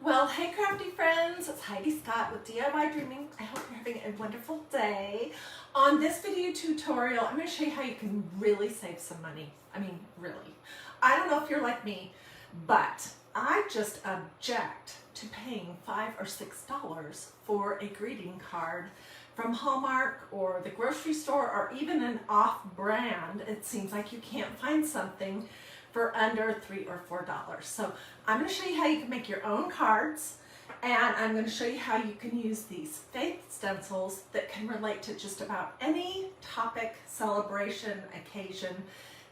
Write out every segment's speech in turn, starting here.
Well, hey crafty friends, it's Hiedi Scott with DiyDreaming. I hope you're having a wonderful day. On this video tutorial, I'm going to show you how you can really save some money. I mean, really. I don't know if you're like me, but I just object to paying $5 or $6 for a greeting card from Hallmark or the grocery store or even an off-brand. It seems like you can't find something for under $3 or $4. So I'm going to show you how you can make your own cards, and I'm going to show you how you can use these faith stencils that can relate to just about any topic, celebration, occasion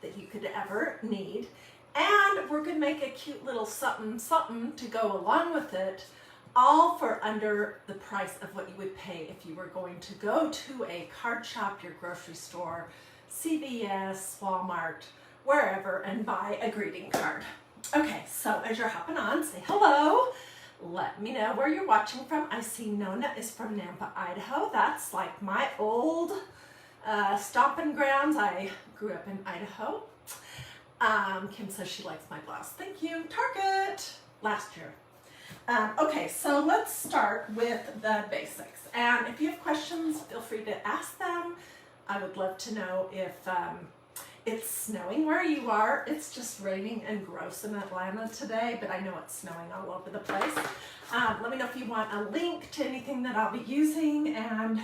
that you could ever need. And we're going to make a cute little something something to go along with it, all for under the price of what you would pay if you were going to go to a card shop, your grocery store, CVS, Walmart, wherever, and buy a greeting card. Okay, so as you're hopping on, say hello. Let me know where you're watching from. I see Nona is from Nampa, Idaho. That's like my old stomping grounds. I grew up in Idaho. Kim says she likes my blouse. Thank you. Target. Last year. Okay, so let's start with the basics. And if you have questions, feel free to ask them. I would love to know if it's snowing where you are. It's just raining and gross in Atlanta today, but I know it's snowing all over the place. Let me know if you want a link to anything that I'll be using, and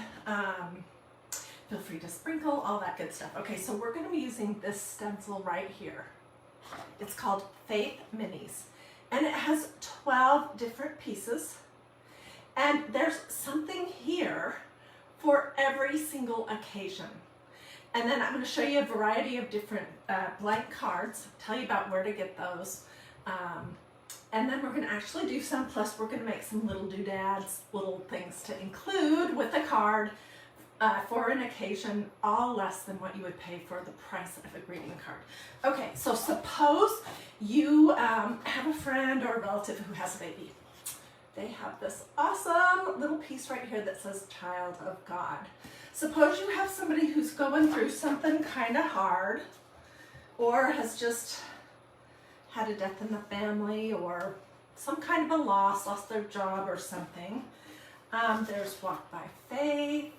feel free to sprinkle, all that good stuff. Okay, so we're going to be using this stencil right here. It's called Faith Minis, and it has 12 different pieces, and there's something here for every single occasion. And then I'm going to show you a variety of different blank cards, tell you about where to get those. And then we're going to actually do some, plus we're going to make some little doodads, little things to include with a card for an occasion, all less than what you would pay for the price of a greeting card. Okay, so suppose you have a friend or a relative who has a baby. They have this awesome little piece right here that says Child of God. Suppose you have somebody who's going through something kind of hard, or has just had a death in the family, or some kind of a loss, lost their job or something. There's Walk by Faith,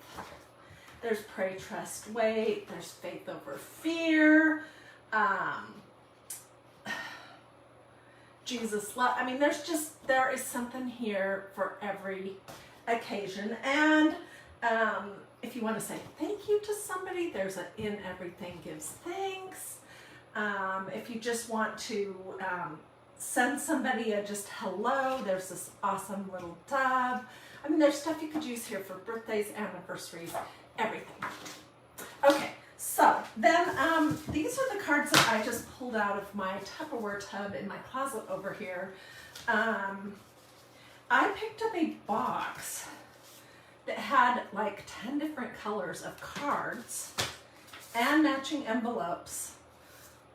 there's Pray, Trust, Wait, there's Faith Over Fear, Jesus Love. I mean, there is something here for every occasion. And if you want to say thank you to somebody, there's an In Everything Gives Thanks. If you just want to send somebody a just hello, there's this awesome little dove. I mean, there's stuff you could use here for birthdays, anniversaries, everything. Okay, so then these are the cards that I just pulled out of my Tupperware tub in my closet over here. I picked up a box that had like 10 different colors of cards and matching envelopes,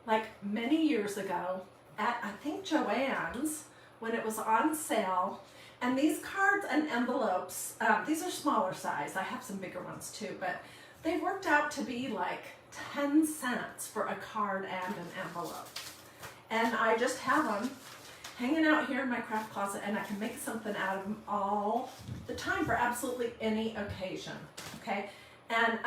like many years ago at, I think, Joann's, when it was on sale. And these cards and envelopes, these are smaller size. I have some bigger ones too, but they worked out to be like 10 cents for a card and an envelope. And I just have them hanging out here in my craft closet, and I can make something out of them all the time for absolutely any occasion, okay? And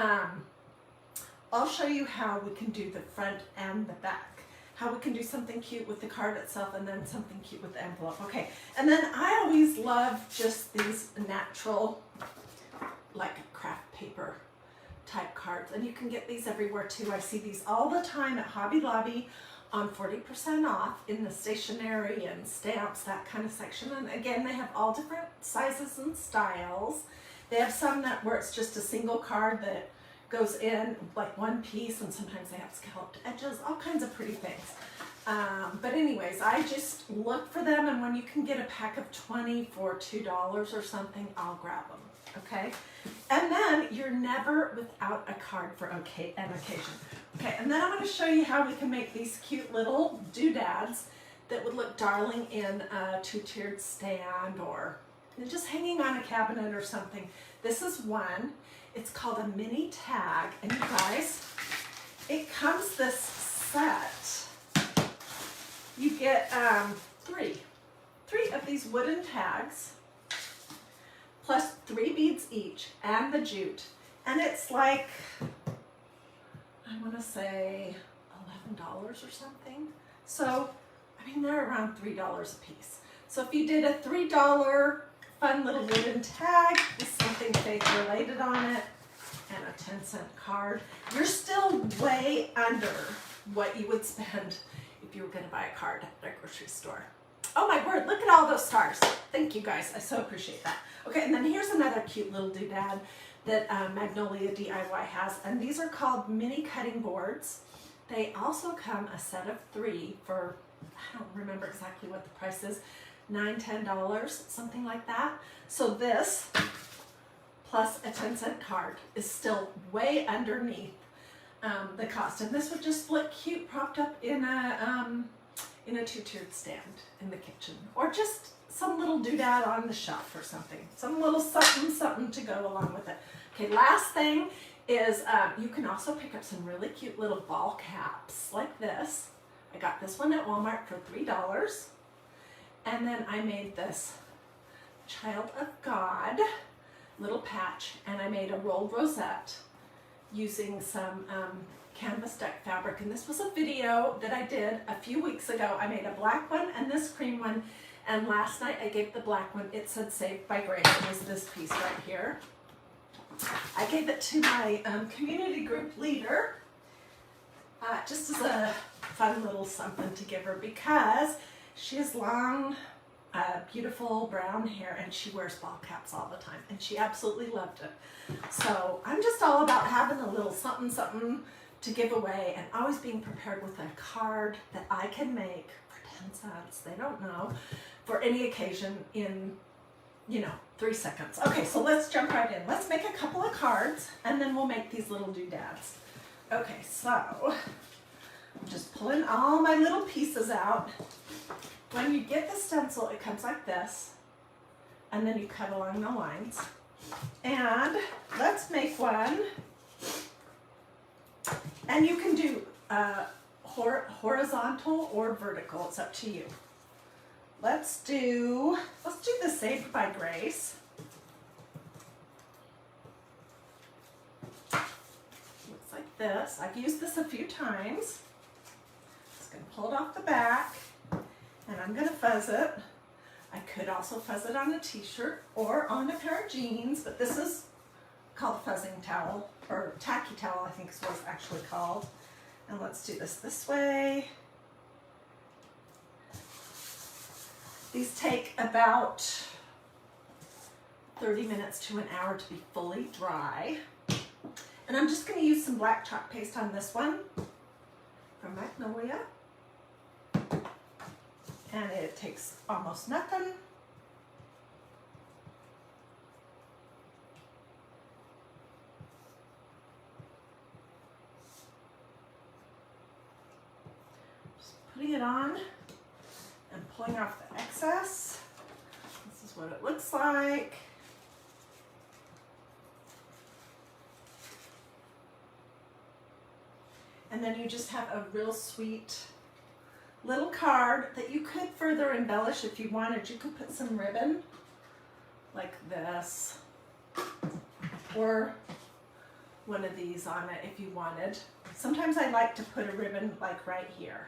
I'll show you how we can do the front and the back, how we can do something cute with the card itself and then something cute with the envelope, okay? And then I always love just these natural, like craft paper type cards, and you can get these everywhere too. I see these all the time at Hobby Lobby on 40% off in the stationery and stamps, that kind of section. And again, they have all different sizes and styles. They have some where it's just a single card that goes in like one piece, and sometimes they have scalloped edges, all kinds of pretty things. But anyways, I just look for them, and when you can get a pack of 20 for $2 or something, I'll grab them, okay? And then you're never without a card for an occasion. Okay, and then I'm going to show you how we can make these cute little doodads that would look darling in a two-tiered stand, or just hanging on a cabinet or something. This is one. It's called a mini tag, and you guys, it comes this set. You get three of these wooden tags, plus 3 beads each, and the jute. And it's like, I want to say $11 or something. So, I mean, they're around $3 a piece. So if you did a $3 fun little wooden tag with something faith related on it and a 10-cent card, you're still way under what you would spend if you were going to buy a card at a grocery store. Oh my word, look at all those stars. Thank you guys, I so appreciate that. Okay, and then here's another cute little doodad that Magnolia DIY has, and these are called mini cutting boards. They also come a set of 3 for, I don't remember exactly what the price is, $9, $10, something like that. So this, plus a 10-cent card, is still way underneath the cost. And this would just look cute propped up in a 2-tiered stand in the kitchen, or just some little doodad on the shelf or something. Some little something to go along with it. Okay, last thing is you can also pick up some really cute little ball caps like this. I got this one at Walmart for $3. And then I made this Child of God little patch, and I made a rolled rosette using some canvas deck fabric. And this was a video that I did a few weeks ago. I made a black one and this cream one, and last night I gave the black one, it said Saved by Grace. It was this piece right here. I gave it to my community group leader just as a fun little something to give her, because she has long, beautiful brown hair, and she wears ball caps all the time, and she absolutely loved it. So I'm just all about having a little something to give away, and always being prepared with a card that I can make for 10 cents, they don't know, for any occasion in, 3 seconds. Okay, so let's jump right in. Let's make a couple of cards, and then we'll make these little doodads. Okay, so I'm just pulling all my little pieces out. When you get the stencil, it comes like this, and then you cut along the lines. And let's make one. And you can do horizontal or vertical, it's up to you. Let's do the Saved by Grace. Looks like this. I've used this a few times. Just gonna pull it off the back, and I'm gonna fuzz it. I could also fuzz it on a t-shirt or on a pair of jeans, but this is called a fuzzing towel, or tacky towel, I think is what it's actually called. And let's do this way. These take about 30 minutes to an hour to be fully dry. And I'm just going to use some black chalk paste on this one from Magnolia. And it takes almost nothing. Just putting it on and pulling off the excess. This is what it looks like. And then you just have a real sweet little card that you could further embellish if you wanted. You could put some ribbon like this, or one of these on it if you wanted. Sometimes I like to put a ribbon like right here.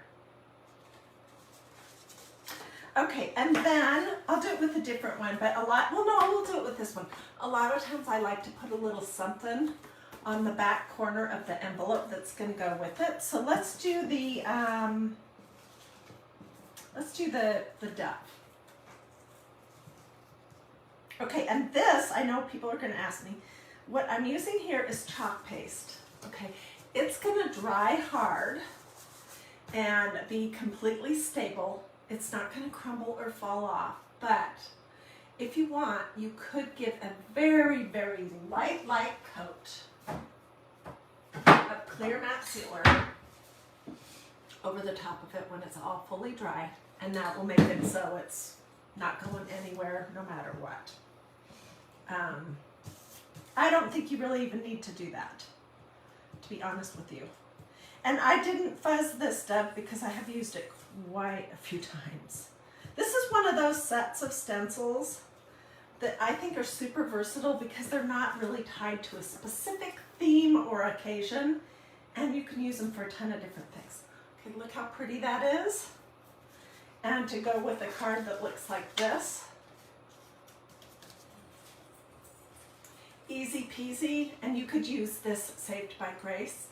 Okay, and then I'll do it with a different one, but we'll do it with this one. A lot of times I like to put a little something on the back corner of the envelope that's going to go with it. So let's do the dove. Okay, and this, I know people are going to ask me, what I'm using here is chalk paste. Okay, it's going to dry hard and be completely stable. It's not going to crumble or fall off, but if you want, you could give a very, very light coat of clear matte sealer over the top of it when it's all fully dry, and that will make it so it's not going anywhere no matter what. I don't think you really even need to do that, to be honest with you. And I didn't fuzz this dove because I have used it quite a few times. This is one one of those sets of stencils that I think are super versatile because they're not really tied to a specific theme or occasion, and you can use them for a ton of different things. Okay, look how pretty that is. And to go with a card that looks like this, easy peasy, and you could use this Saved by Grace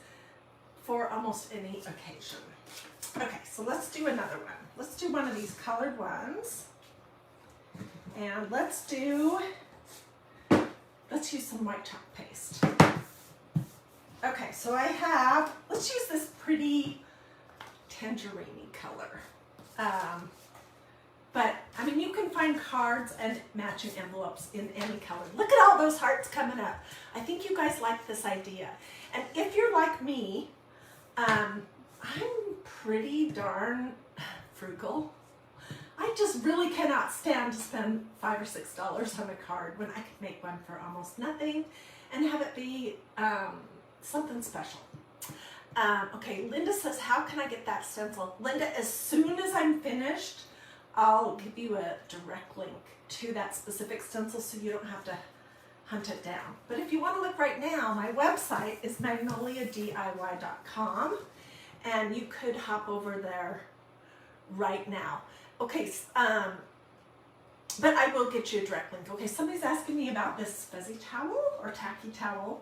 for almost any occasion. Okay, so let's do another one. Let's do one of these colored ones. And let's use some white chalk paste. Okay, so let's use this pretty tangerine color. But, I mean, you can find cards and matching envelopes in any color. Look at all those hearts coming up. I think you guys like this idea. And if you're like me, I'm pretty darn frugal. I just really cannot stand to spend $5 or $6 on a card when I could make one for almost nothing and have it be something special. Okay, Linda says, how can I get that stencil? Linda, as soon as I'm finished, I'll give you a direct link to that specific stencil so you don't have to hunt it down. But if you want to look right now, my website is magnoliadiy.com, and you could hop over there right now. Okay, but I will get you a direct link. Okay, somebody's asking me about this fuzzy towel or tacky towel.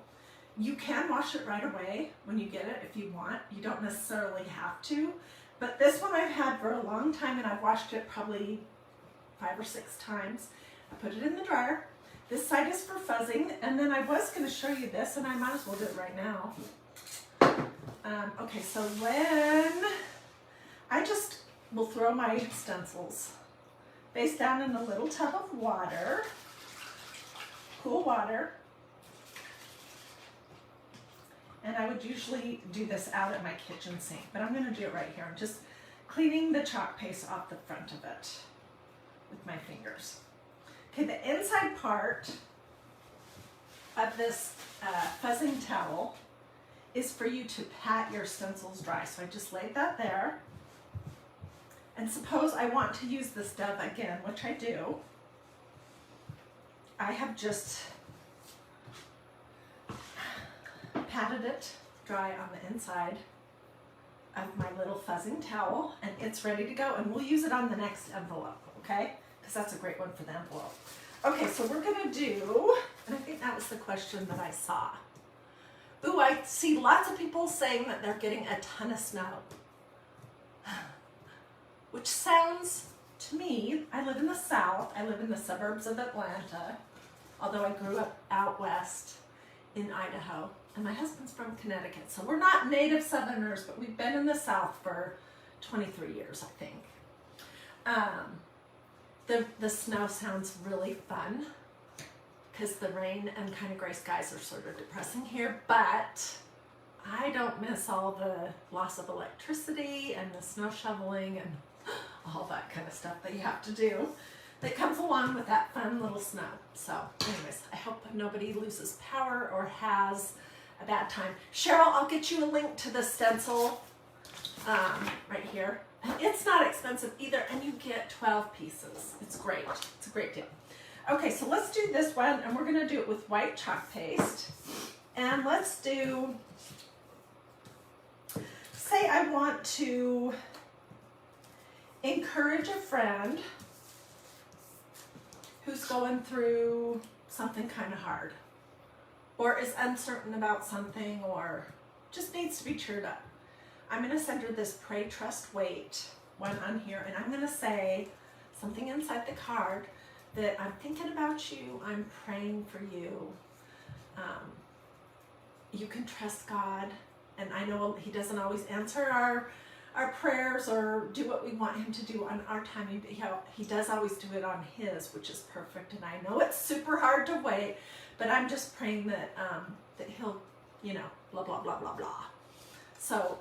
You can wash it right away when you get it if you want. You don't necessarily have to. But this one I've had for a long time, and I've washed it probably 5 or 6 times. I put it in the dryer. This side is for fuzzing, and then I was going to show you this, and I might as well do it right now. Okay, so when I just will throw my stencils face down in a little tub of water, cool water, and I would usually do this out at my kitchen sink, but I'm going to do it right here. I'm just cleaning the chalk paste off the front of it with my fingers. Okay, the inside part of this fuzzing towel is for you to pat your stencils dry. So I just laid that there. And suppose I want to use this dove again, which I do. I have just patted it dry on the inside of my little fuzzing towel, and it's ready to go, and we'll use it on the next envelope, okay? Because that's a great one for the envelope. Okay, so we're gonna do, and I think that was the question that I saw. Ooh, I see lots of people saying that they're getting a ton of snow. Which sounds, to me, I live in the South, I live in the suburbs of Atlanta, although I grew up out west in Idaho, and my husband's from Connecticut, so we're not native Southerners, but we've been in the South for 23 years, I think. The snow sounds really fun, because the rain and kind of gray skies are sort of depressing here, but I don't miss all the loss of electricity and the snow shoveling and all that kind of stuff that you have to do that comes along with that fun little snow. So anyways, I hope nobody loses power or has a bad time. Cheryl, I'll get you a link to the stencil right here. It's not expensive either, and you get 12 pieces. It's great. It's a great deal. Okay, so let's do this one, and we're going to do it with white chalk paste. And let's do, say I want to encourage a friend who's going through something kind of hard, or is uncertain about something, or just needs to be cheered up. I'm going to send her this Pray, Trust, Wait one on here, and I'm going to say something inside the card that I'm thinking about you, I'm praying for you. You can trust God, and I know He doesn't always answer our prayers or do what we want Him to do on our time. He does always do it on His, which is perfect, and I know it's super hard to wait, but I'm just praying that that He'll, blah, blah, blah, blah, blah. So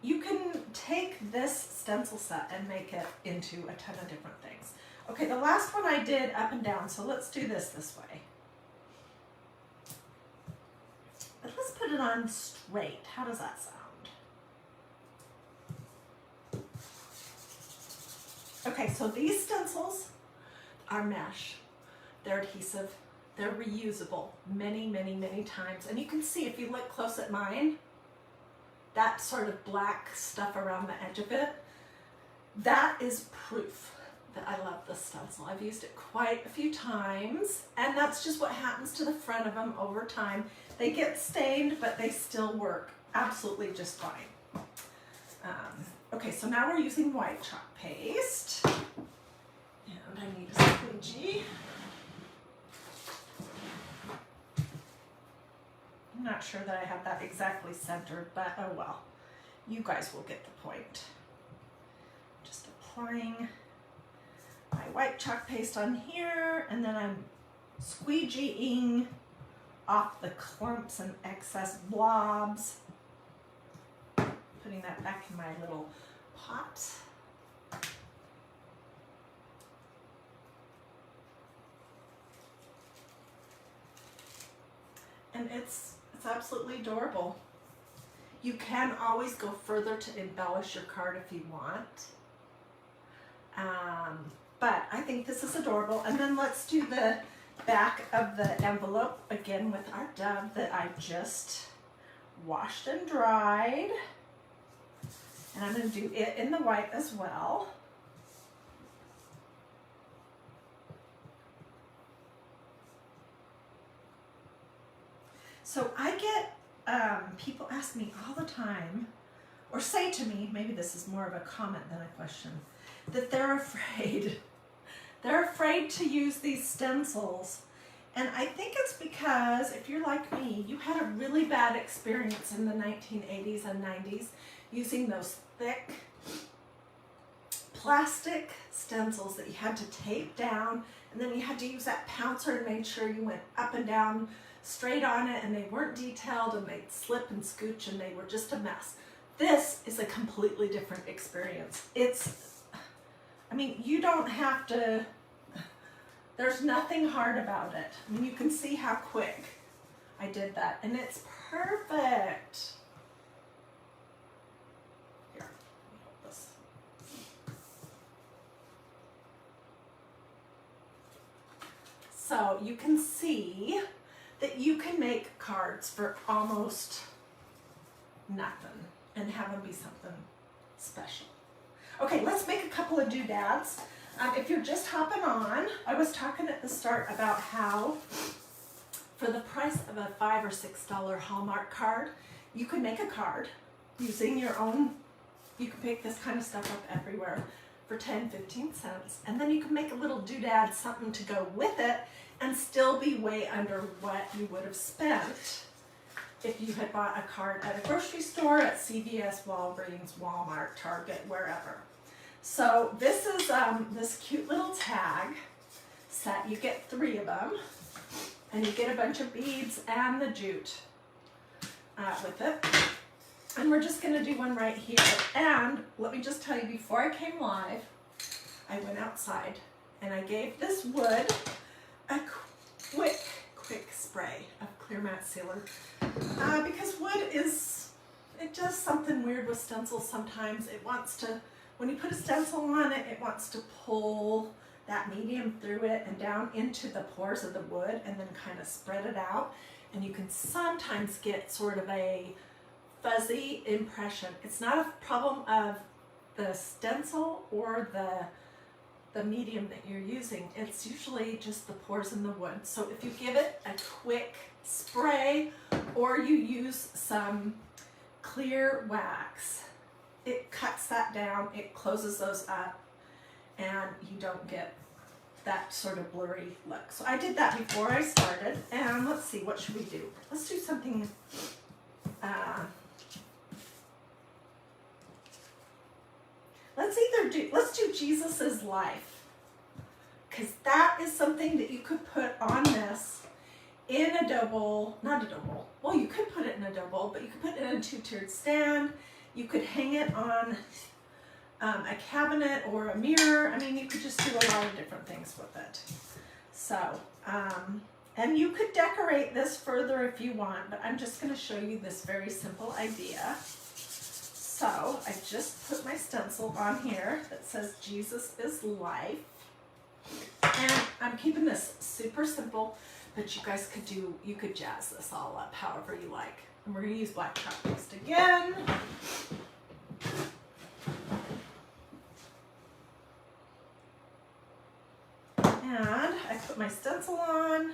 you can take this stencil set and make it into a ton of different things. Okay, the last one I did up and down, so let's do this way. But let's put it on straight. How does that sound? Okay, so these stencils are mesh. They're adhesive. They're reusable many, many, many times. And you can see if you look close at mine, that sort of black stuff around the edge of it, that is proof that I love this stencil. I've used it quite a few times, and that's just what happens to the front of them over time. They get stained, but they still work absolutely just fine. Okay, so now we're using white chalk paste, and I need a squeegee. I'm not sure that I have that exactly centered, but oh well. You guys will get the point. Just applying my white chalk paste on here, and then I'm squeegeeing off the clumps and excess blobs. Putting that back in my little pot. And it's absolutely adorable. You can always go further to embellish your card if you want. But I think this is adorable. And then let's do the back of the envelope again with our dove that I just washed and dried. And I'm going to do it in the white as well. So I get people ask me all the time, or say to me, maybe this is more of a comment than a question, that they're afraid. They're afraid to use these stencils. And I think it's because, if you're like me, you had a really bad experience in the 1980s and 90s using those thick plastic stencils that you had to tape down, and then you had to use that pouncer to make sure you went up and down straight on it, and they weren't detailed, and they'd slip and scooch, and they were just a mess. This is a completely different experience. I mean, you don't have to, there's nothing hard about it. I mean, you can see how quick I did that, and it's perfect. Here, let me hold this. So you can see that you can make cards for almost nothing and have them be something special. Okay, let's make a couple of doodads. If you're just hopping on, I was talking at the start about how for the price of a $5 or $6 Hallmark card, you can make a card using your own, you can pick this kind of stuff up everywhere for 10, 15 cents. And then you can make a little doodad, something to go with it, and still be way under what you would have spent if you had bought a card at a grocery store, at CVS, Walgreens, Walmart, Target, wherever. So this is this cute little tag set. You get 3 of them, and you get a bunch of beads and the jute with it. And we're just gonna do one right here. And let me just tell you, before I came live, I went outside and I gave this wood a quick spray of clear matte sealer because wood it does something weird with stencils sometimes. It wants to, when you put a stencil on it, it wants to pull that medium through it and down into the pores of the wood and then kind of spread it out. And you can sometimes get sort of a fuzzy impression. It's not a problem of the stencil or the medium that you're using. It's usually just the pores in the wood. So if you give it a quick spray or you use some clear wax, it cuts that down, it closes those up, and you don't get that sort of blurry look. So I did that before I started, and let's see, what should we do? Let's do something, let's do Jesus's life, because that is something that you could put on this in a double, not a double, well, you could put it in a double, but you could put it in a 2-tiered stand. You could hang it on a cabinet or a mirror. I mean, you could just do a lot of different things with it. So, and you could decorate this further if you want, but I'm just going to show you this very simple idea. So I just put my stencil on here that says Jesus is life. And I'm keeping this super simple, but you guys you could jazz this all up however you like. And we're gonna use black chalk paste again. And I put my stencil on.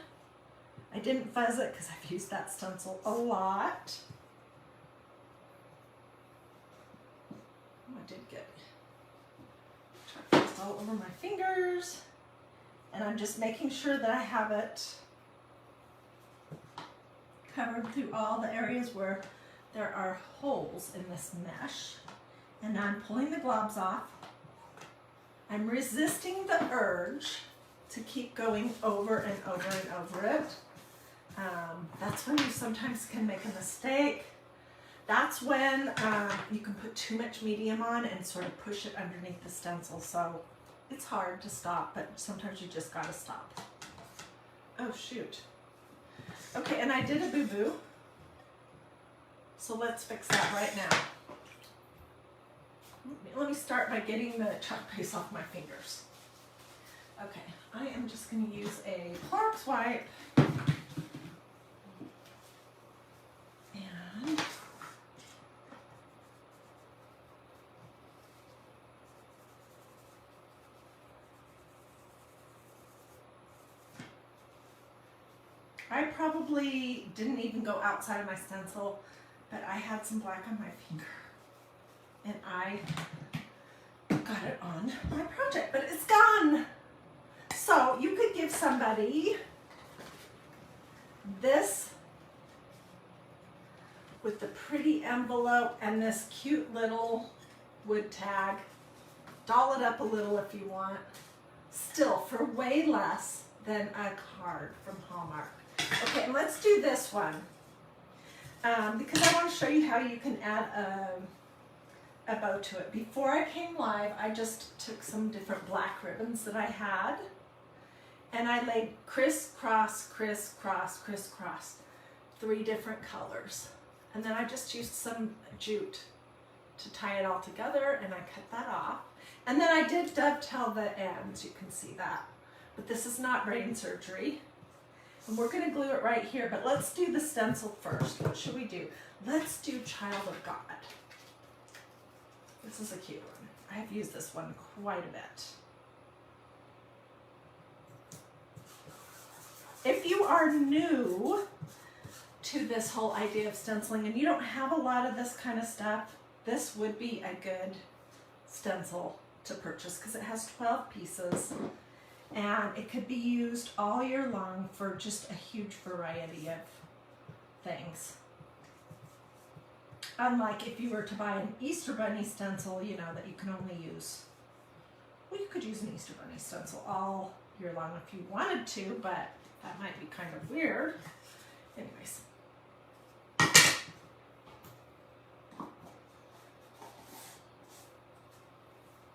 I didn't fuzz it because I've used that stencil a lot. Oh, I did get chalk paste all over my fingers. And I'm just making sure that I have it covered through all the areas where there are holes in this mesh. And now I'm pulling the globs off. I'm resisting the urge to keep going over and over and over it. That's when you sometimes can make a mistake. That's when you can put too much medium on and sort of push it underneath the stencil. So it's hard to stop, but sometimes you just gotta stop. Oh shoot. Okay, and I did a boo-boo. So let's fix that right now. Let me start by getting the chalk paste off my fingers. Okay, I am just gonna use a Clorox wipe. And I probably didn't even go outside of my stencil, but I had some black on my finger and I got it on my project, but it's gone. So you could give somebody this with the pretty envelope and this cute little wood tag. Doll it up a little if you want. Still for way less than a card from Hallmark. Okay, and let's do this one. Because I want to show you how you can add a bow to it. Before I came live, I just took some different black ribbons that I had and I laid crisscross, crisscross, crisscross, 3 different colors. And then I just used some jute to tie it all together and I cut that off. And then I did dovetail the ends, you can see that. But this is not brain surgery. And we're gonna glue it right here, but let's do the stencil first. What should we do? Let's do Child of God. This is a cute one. I've used this one quite a bit. If you are new to this whole idea of stenciling and you don't have a lot of this kind of stuff, this would be a good stencil to purchase because it has 12 pieces and it could be used all year long for just a huge variety of things. Unlike if you were to buy an Easter Bunny stencil, you know, that you can only use, well, you could use an Easter Bunny stencil all year long if you wanted to, but that might be kind of weird. Anyways.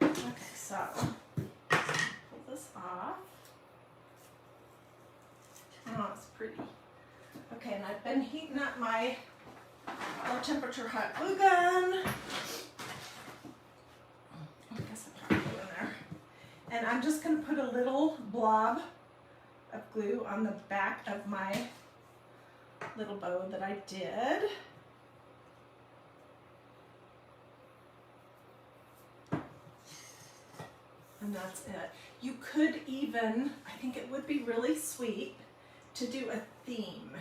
Okay, so pull this off. Oh, it's pretty. Okay, and I've been heating up my low temperature hot glue gun. I guess I got glue in there. And I'm just going to put a little blob of glue on the back of my little bow that I did. And that's it. You could even, I think it would be really sweet to do a theme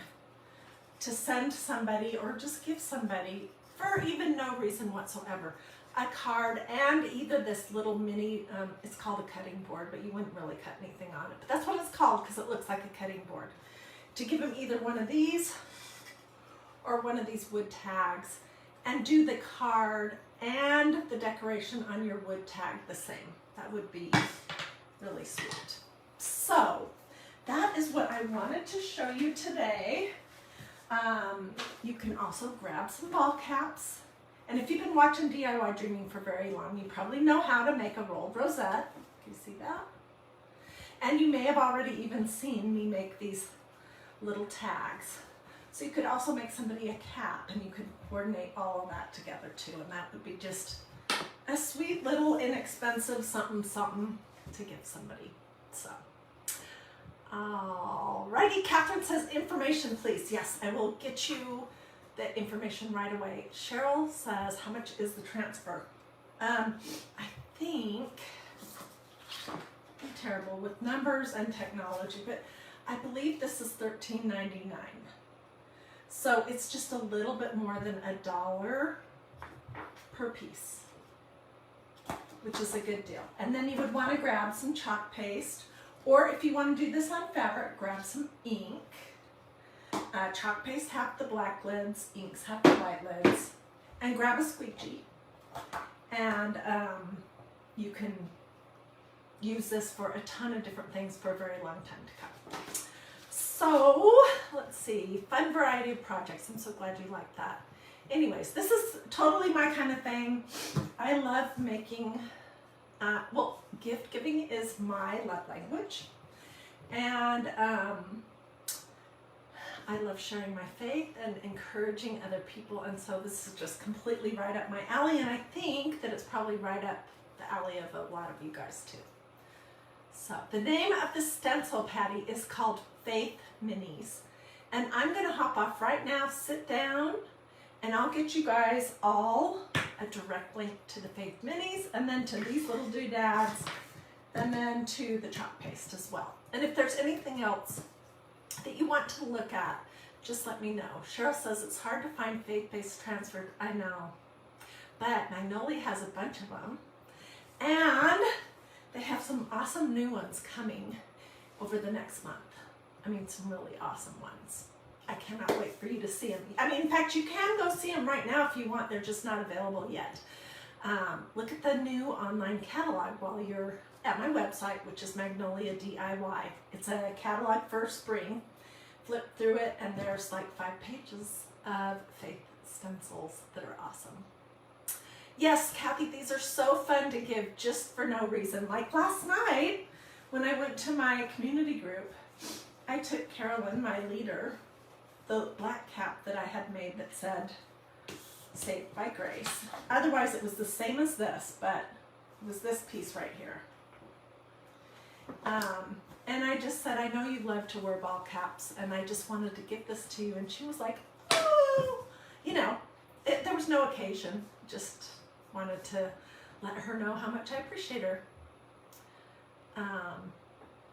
to send somebody or just give somebody for even no reason whatsoever a card and either this little mini, it's called a cutting board, but you wouldn't really cut anything on it. But that's what it's called because it looks like a cutting board. To give them either one of these or one of these wood tags and do the card and the decoration on your wood tag the same. That would be really sweet. So that is what I wanted to show you today. You can also grab some ball caps. And if you've been watching DIY Dreaming for very long, you probably know how to make a rolled rosette. Can you see that? And you may have already even seen me make these little tags. So you could also make somebody a cap, and you could coordinate all of that together too, and that would be just a sweet little inexpensive something to give somebody. So, alrighty, Catherine says information please. Yes, I will get you the information right away. Cheryl says, how much is the transfer? I think, I'm terrible with numbers and technology, but I believe this is $13.99. So it's just a little bit more than $1 per piece, which is a good deal. And then you would want to grab some chalk paste, or if you want to do this on fabric, grab some ink. Chalk paste have the black lids, inks have the white lids, and grab a squeegee. And you can use this for a ton of different things for a very long time to come. So let's see, fun variety of projects. I'm so glad you like that. Anyways, this is totally my kind of thing. I love making, well, gift giving is my love language. And I love sharing my faith and encouraging other people. And so this is just completely right up my alley. And I think that it's probably right up the alley of a lot of you guys too. So the name of the stencil, Patty, is called Faith Minis. And I'm going to hop off right now, sit down, and I'll get you guys all a direct link to the Faith Minis, and then to these little doodads, and then to the chalk paste as well. And if there's anything else that you want to look at, just let me know. Cheryl says it's hard to find faith-based transfer. I know, but Magnoli has a bunch of them, and they have some awesome new ones coming over the next month. I mean, some really awesome ones. I cannot wait for you to see them. I mean, in fact, you can go see them right now if you want. They're just not available yet. Look at the new online catalog while you're at my website, which is Magnolia DIY. It's a catalog for spring. Flip through it, and there's like 5 pages of faith stencils that are awesome. Yes, Kathy, these are so fun to give just for no reason. Like last night, when I went to my community group, I took Carolyn, my leader, the black cap that I had made that said, Saved by Grace. Otherwise, it was the same as this, but it was this piece right here. And I just said, I know you love to wear ball caps, and I just wanted to give this to you. And she was like, oh, you know, there was no occasion. Just wanted to let her know how much I appreciate her.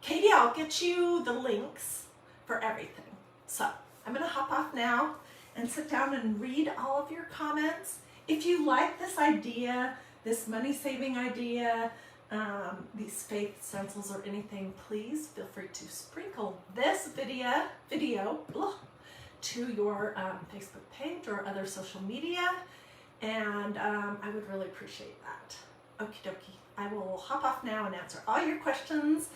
Katie, I'll get you the links for everything. So I'm going to hop off now and sit down and read all of your comments. If you like this idea, this money-saving idea, these faith stencils or anything, please feel free to sprinkle this video to your Facebook page or other social media, and I would really appreciate that. Okie dokie. I will hop off now and answer all your questions,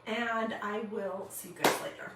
and I will see you guys later.